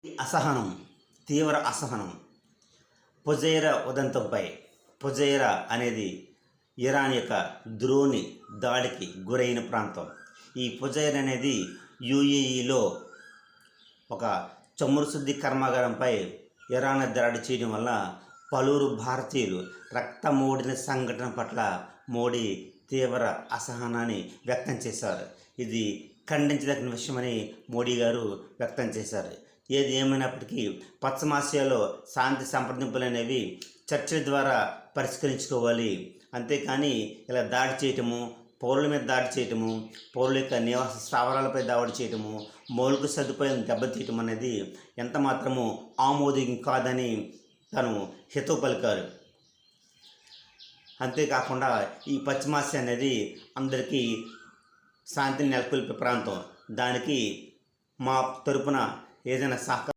అసహనం, తీవ్ర అసహనం ఫుజైరా ఉదంతంపై. ఫుజైరా అనేది ఇరాన్ యొక్క ద్రోణి దాడికి గురైన ప్రాంతం. ఈ ఫుజైరా అనేది యుఏఈలో ఒక చమురు శుద్ధి కర్మాగారంపై ఇరాన్ దాడి చేయడం వల్ల పలువురు భారతీయులు రక్తమోడిన సంఘటన పట్ల మోడీ తీవ్ర అసహనాన్ని వ్యక్తం చేశారు. ఇది ఖండించదగిన విషయమని మోడీ గారు వ్యక్తం చేశారు. ఏది ఏమైనప్పటికీ పశ్చిమాసియాలో శాంతి సంప్రదింపులు అనేవి చర్చల ద్వారా పరిష్కరించుకోవాలి. అంతేకాని ఇలా దాడి చేయటము, పౌరుల మీద దాడి చేయటము, పౌరుల యొక్క నివాస స్థావరాలపై దాడి చేయటము, మౌలిక సదుపాయం దెబ్బతీయటం అనేది ఎంత మాత్రము ఆమోదం కాదని తను హితవు పలికారు. అంతేకాకుండా ఈ పశ్చిమాసియా అనేది అందరికీ శాంతిని నెలకొల్పే ప్రాంతం. దానికి మా తరపున ఏదైనా సహకారం